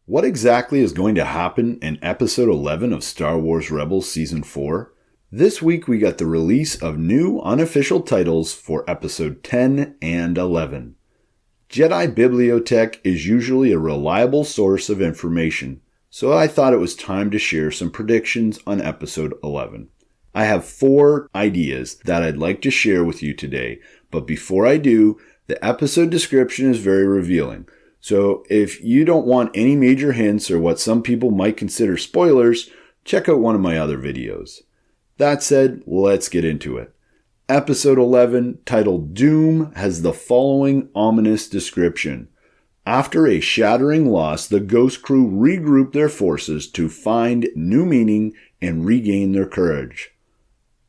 What exactly is going to happen in Episode 11 of Star Wars Rebels Season 4? This week we got the release of new unofficial titles for Episode 10 and 11. Jedi Bibliotech is usually a reliable source of information, so I thought it was time to share some predictions on Episode 11. I have 4 ideas that I'd like to share with you today, but before I do, the episode description is very revealing. So if you don't want any major hints or what some people might consider spoilers, check out one of my other videos. That said, let's get into it. Episode 11, titled Dume, has the following ominous description. After a shattering loss, the Ghost Crew regroup their forces to find new meaning and regain their courage.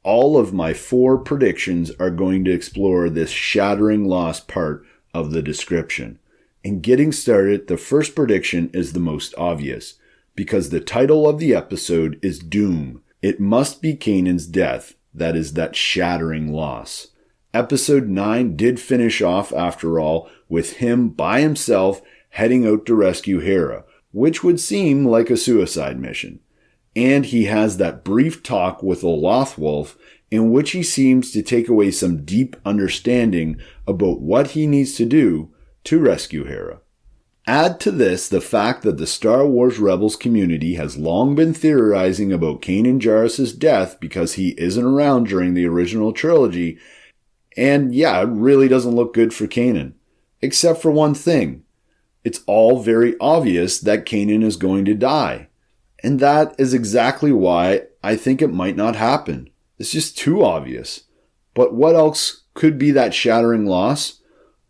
All of my 4 predictions are going to explore this shattering loss part of the description. In getting started, the first prediction is the most obvious, because the title of the episode is Dume. It must be Kanan's death, that is that shattering loss. Episode 9 did finish off, after all, with him by himself heading out to rescue Hera, which would seem like a suicide mission. And he has that brief talk with the Lothwolf in which he seems to take away some deep understanding about what he needs to do to rescue Hera. Add to this the fact that the Star Wars Rebels community has long been theorizing about Kanan Jarrus' death because he isn't around during the original trilogy, and yeah, it really doesn't look good for Kanan. Except for one thing. It's all very obvious that Kanan is going to die. And that is exactly why I think it might not happen. It's just too obvious. But what else could be that shattering loss?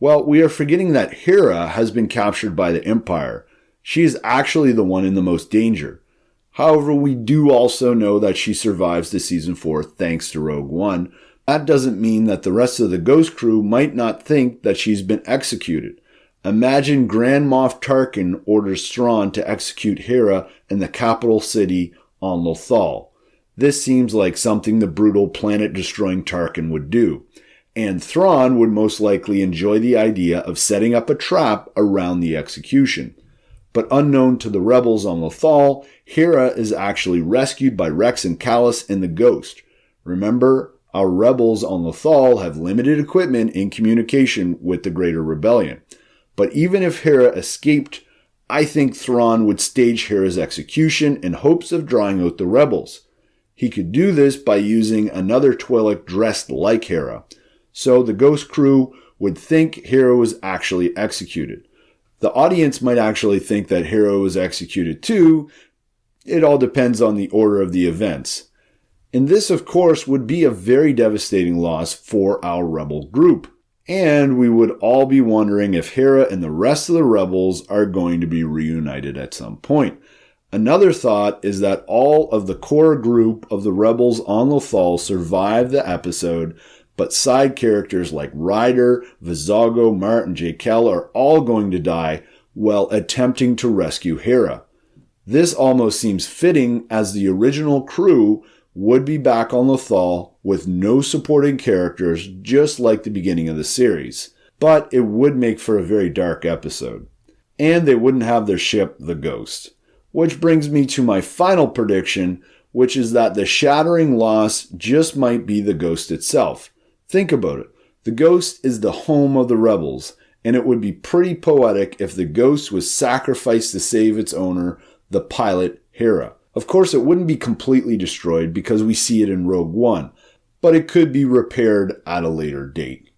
Well, we are forgetting that Hera has been captured by the Empire. She is actually the one in the most danger. However, we do also know that she survives to Season 4 thanks to Rogue One. That doesn't mean that the rest of the Ghost Crew might not think that she's been executed. Imagine Grand Moff Tarkin orders Thrawn to execute Hera in the capital city on Lothal. This seems like something the brutal planet-destroying Tarkin would do. And Thrawn would most likely enjoy the idea of setting up a trap around the execution. But unknown to the rebels on Lothal, Hera is actually rescued by Rex and Callus and the Ghost. Remember, our rebels on Lothal have limited equipment in communication with the Greater Rebellion. But even if Hera escaped, I think Thrawn would stage Hera's execution in hopes of drawing out the rebels. He could do this by using another Twi'lek dressed like Hera. So the Ghost Crew would think Hera was actually executed. The audience might actually think that Hera was executed too. It all depends on the order of the events. And this, of course, would be a very devastating loss for our rebel group. And we would all be wondering if Hera and the rest of the rebels are going to be reunited at some point. Another thought is that all of the core group of the rebels on Lothal survived the episode, but side characters like Ryder, Vizago, Mart, and Jakel are all going to die while attempting to rescue Hera. This almost seems fitting, as the original crew would be back on Lothal with no supporting characters, just like the beginning of the series. But it would make for a very dark episode. And they wouldn't have their ship, the Ghost. Which brings me to my final prediction, which is that the shattering loss just might be the Ghost itself. Think about it. The Ghost is the home of the rebels, and it would be pretty poetic if the Ghost was sacrificed to save its owner, the pilot Hera. Of course, it wouldn't be completely destroyed because we see it in Rogue One, but it could be repaired at a later date.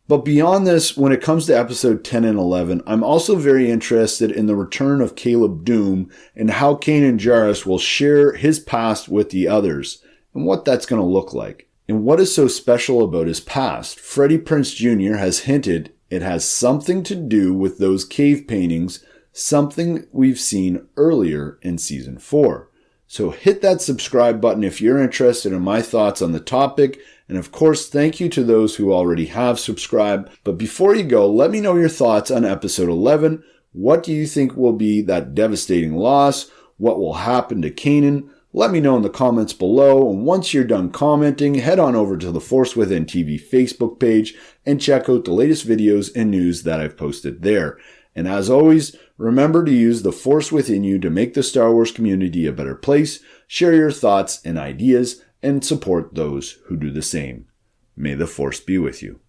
But beyond this, when it comes to episode 10 and 11, I'm also very interested in the return of Caleb Dume and how Kanan Jarrus will share his past with the others, and what that's going to look like. And what is so special about his past? Freddie Prinze Jr. has hinted it has something to do with those cave paintings, something we've seen earlier in Season 4. So hit that subscribe button if you're interested in my thoughts on the topic. And of course, thank you to those who already have subscribed. But before you go, let me know your thoughts on episode 11. What do you think will be that devastating loss? What will happen to Kanan? Let me know in the comments below, and once you're done commenting, head on over to the Force Within TV Facebook page and check out the latest videos and news that I've posted there. And as always, Remember to use the force within you to make the Star Wars community a better place, share your thoughts and ideas, and support those who do the same. May the Force be with you.